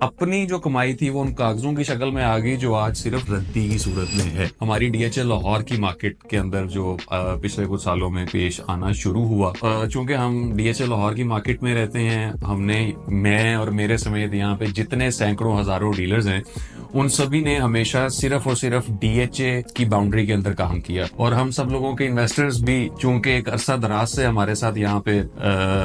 अपनी जो कमाई थी वो उन कागजों की शक्ल में आ गई जो आज सिर्फ रद्दी की सूरत में है। हमारी डीएचएल लाहौर की मार्केट के अंदर जो पिछले कुछ सालों में पेश आना शुरू हुआ, चूंकि हम डीएचएल लाहौर की मार्केट में रहते हैं, मैं और मेरे समेत यहाँ पे जितने सैकड़ों हजारों डीलर्स हैं, उन सभी ने हमेशा सिर्फ और सिर्फ डीएचए की बाउंड्री के अंदर काम किया। और हम सब लोगों के इन्वेस्टर्स भी चूंकि एक अरसा दराज से हमारे साथ यहाँ पे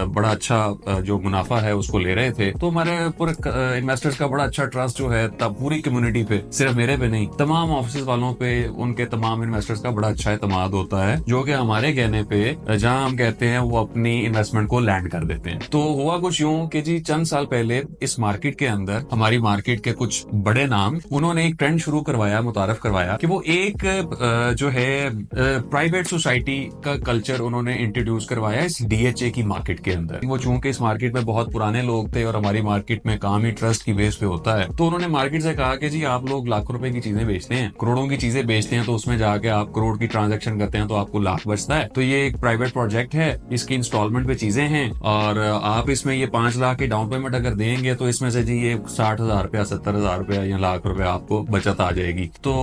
बड़ा अच्छा जो मुनाफा है उसको ले रहे थे, तो हमारे पूरे इन्वेस्टर्स का बड़ा अच्छा ट्रस्ट जो है तब पूरी कम्युनिटी पे, सिर्फ मेरे पे नहीं, तमाम ऑफिस वालों पे, उनके तमाम इन्वेस्टर्स का बड़ा अच्छा एतमाद होता है, जो कि हमारे कहने पे जहां हम कहते हैं वो अपनी इन्वेस्टमेंट को लैंड कर देते हैं। तो हुआ कुछ यूं कि जी चंद साल पहले इस मार्केट के अंदर हमारी मार्केट के कुछ बड़े नाम उन्होंने एक ट्रेंड शुरू करवाया, मुतारफ करवाया कि वो एक जो है प्राइवेट सोसाइटी का कल्चर उन्होंने इंट्रोड्यूस करवाया इस डीएचए की मार्केट के अंदर। वो चूंकि इस मार्केट में बहुत पुराने लोग थे और हमारी मार्केट में काम ही ट्रस्ट की बेस पे होता है, तो उन्होंने मार्केट से कहा कि जी आप लोग लाखों रुपए की चीजें बेचते हैं, करोड़ों की चीजें बेचते हैं, तो उसमें जाके आप करोड़ की ट्रांजेक्शन करते हैं तो आपको लाख बचता है। तो ये एक प्राइवेट प्रोजेक्ट है, इसकी इंस्टॉलमेंट पे चीजें हैं, और आप इसमें ये 5 लाख की डाउन पेमेंट अगर देंगे तो इसमें से जी ये 60,000 रुपया, 70,000 रुपया या लाख रुपया आपको बचत आ जाएगी। तो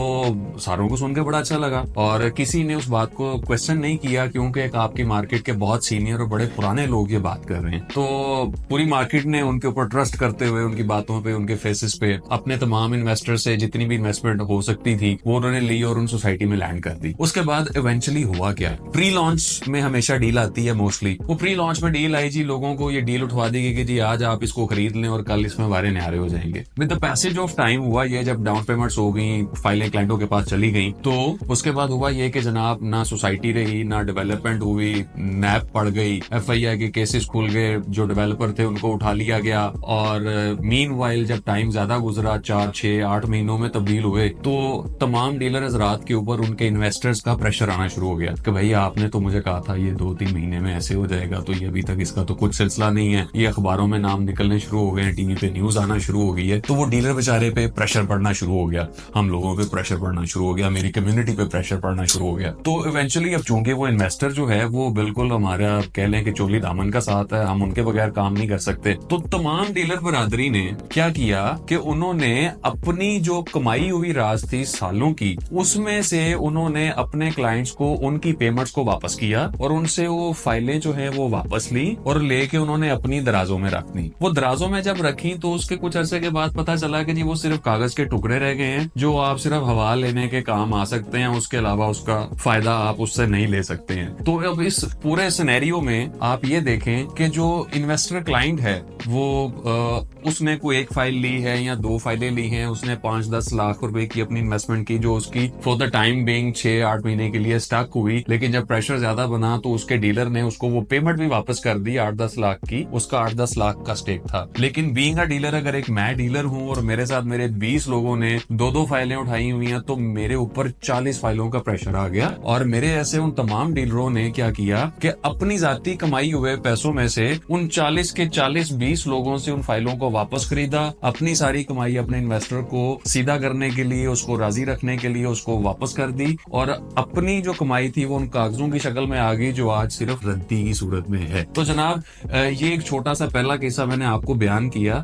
सारों को सुनकर बड़ा अच्छा लगा और किसी ने उस बात को क्वेश्चन नहीं किया, क्योंकि एक आपकी मार्केट के बहुत सीनियर और बड़े पुराने लोग ये बात कर रहे हैं। तो पूरी मार्केट ने उनके ऊपर ट्रस्ट करते हुए, उनकी बातों पे, उनके फेसेस पे अपने तमाम इन्वेस्टर से जितनी भी इन्वेस्टमेंट हो सकती थी वो उन्होंने ली और उन सोसाइटी में लैंड कर दी। उसके बाद इवेंचुअली हुआ क्या, प्री लॉन्च में हमेशा डील आती है मोस्टली। वो प्री लॉन्च में डील आई जी, लोगों को ये डील उठवा दी गई कि जी आज आप इसको खरीद लें और कल इसमें वारे न्यारे हो जाएंगे। With the passage of time हुआ ये, जब डाउन पेमेंट्स हो गई, फाइलें क्लाइंटों के पास चली गई, तो उसके बाद हुआ ये कि जनाब ना सोसाइटी रही, ना डेवलपमेंट हुई, नैप पड़ गई, एफआईआई के केसेस खुल गए, जो डेवलपर थे उनको उठा लिया गया। और मीनवाइल जब टाइम ज्यादा गुजरा, 4, 6, 8 महीनों में तब्दील हुए, तो तमाम डीलर हजरात के ऊपर उनके इन्वेस्टर्स का प्रेशर आना शुरू हो गया कि भाई आपने तो मुझे कहा था ये 2-3 महीने में ऐसे हो जाएगा, तो ये अभी तक इसका तो कुछ सिलसिला नहीं है, ये अखबारों में नाम निकलने शुरू हो गए हैं, टीवी पे न्यूज आना शुरू हो गई है। तो वो डीलर बेचारे पे प्रेशर पड़ना शुरू हो गया, हम लोगों पे प्रेशर पड़ना शुरू हो गया, मेरी कम्युनिटी पे प्रेशर पड़ना शुरू हो गया। तो इवेंचुअली अब चूंकि वो इन्वेस्टर जो है वो बिल्कुल हमारा कह लें कि चोली दामन का साथ है, हम उनके बगैर काम नहीं कर सकते। तो तमाम डीलर बरादरी ने क्या किया कि उन्होंने अपनी जो कमाई हुई राज थी सालों की, उसमें से उन्होंने अपने क्लाइंट्स को उनकी पेमेंट्स को वापस किया और उनसे वो फाइलें जो है वो वापस ली और लेके उन्होंने अपनी दराजों में रख दी। वो दराजों में जब रखी तो उसके कुछ अरसे के बाद पता चला कि जी वो सिर्फ कागज के टुकड़े रह गए हैं जो आप सिर्फ हवा लेने के काम आ सकते हैं, उसके अलावा उसका फायदा आप उससे नहीं ले सकते हैं। तो अब इस पूरे सिनेरियो में आप ये देखें कि जो इन्वेस्टर क्लाइंट है वो उसने कोई एक फाइल ली है या 2 फाइलें ली हैं, उसने 5-10 लाख रुपए की अपनी इन्वेस्टमेंट की जो उसकी फॉर द टाइम बीइंग 6-8 महीने के लिए स्टक हुई, लेकिन जब प्रेशर ज्यादा बना तो उसके डीलर ने उसको वो पेमेंट भी वापस कर दी 8-10 लाख की, उसका 8-10 लाख का स्टेक था। लेकिन बीइंग अ डीलर, अगर एक मैं डीलर हूं और मेरे साथ मेरे 20 लोगों ने 2-2 फाइलें उठाई हुई हैं, तो मेरे ऊपर 40 फाइलों का प्रेशर आ गया। और मेरे ऐसे उन तमाम डीलरों ने क्या किया कि अपनी जाती कमाई हुए पैसों में से उन 40 के 40-20 लोगों से उन फाइलों को वापस खरीदा, अपनी सारी कमाई अपने इन्वेस्टर को सीधा करने के लिए, उसको राजी रखने के लिए उसको वापस कर दी, और अपनी जो कमाई थी वो उन कागजों की शक्ल में आ गई जो आज सिर्फ रद्दी की सूरत में है। तो जनाब ये एक छोटा सा पहला किस्सा मैंने आपको बयान किया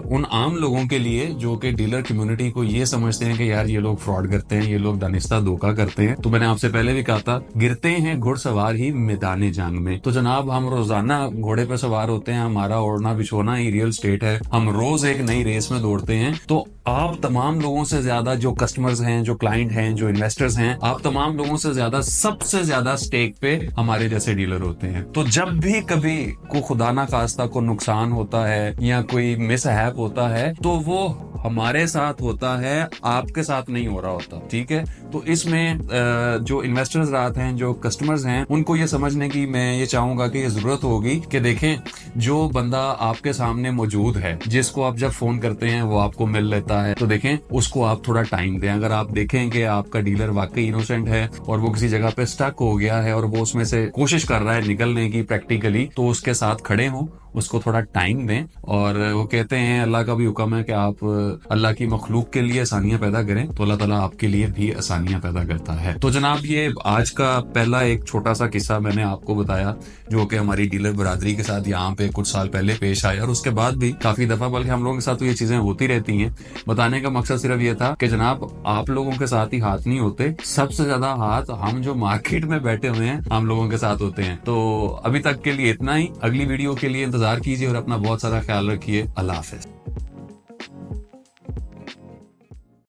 उन आम लोगों के लिए जो कि डीलर कम्युनिटी को ये समझते हैं कि यार ये लोग फ्रॉड करते हैं, ये लोग दानिस्ता धोखा करते हैं। तो मैंने आपसे पहले भी कहा था, गिरते हैं घुड़सवार ही मैदान जंग में। तो जनाब हम रोजाना घोड़े पर सवार होते हैं, हमारा ओढ़ना बिछोना ही रियल स्टेट है, हम रोज एक नई रेस में दौड़ते हैं। तो आप तमाम लोगों से ज्यादा जो कस्टमर्स हैं, जो क्लाइंट हैं, जो इन्वेस्टर्स हैं, आप तमाम लोगों से ज्यादा, सबसे ज्यादा स्टेक पे हमारे जैसे डीलर होते हैं। तो जब भी कभी को खुदा ना खास्ता को नुकसान होता है या कोई मिसहैप होता है तो वो हमारे साथ होता है, आपके साथ नहीं हो रहा होता, ठीक है। तो इसमें जो इन्वेस्टर्स रात हैं, जो कस्टमर्स हैं, उनको ये समझने की मैं ये चाहूंगा कि ये जरूरत होगी कि देखें, जो बंदा आपके सामने मौजूद है, जिसको आप जब फोन करते हैं वो आपको मिल लेता है, तो देखें उसको आप थोड़ा टाइम दें। अगर आप देखें कि आपका डीलर वाकई इनोसेंट है और वो किसी जगह पे स्टक हो गया है और वो उसमें से कोशिश कर रहा है निकलने की प्रैक्टिकली, तो उसके साथ खड़े हों, उसको थोड़ा टाइम दें। और वो कहते हैं अल्लाह का भी हुक्म है कि आप अल्लाह की मखलूक के लिए आसानियां पैदा करें तो अल्लाह ताला आपके लिए भी आसानियां पैदा करता है। तो जनाब ये आज का पहला एक छोटा सा किस्सा मैंने आपको बताया जो कि हमारी डीलर बरादरी के साथ यहाँ पे कुछ साल पहले पेश आया, और उसके बाद भी काफी दफा, बल्कि हम लोगों के साथ तो ये चीजें होती रहती हैं। बताने का मकसद सिर्फ ये था कि जनाब आप लोगों के साथ ही हाथ नहीं होते, सबसे ज्यादा हाथ हम जो मार्केट में बैठे हुए हैं हम लोगों के साथ होते हैं। तो अभी तक के लिए इतना ही, अगली वीडियो के लिए इंतजार कीजिए और अपना बहुत सारा ख्याल रखिए। अल्लाह हाफिज।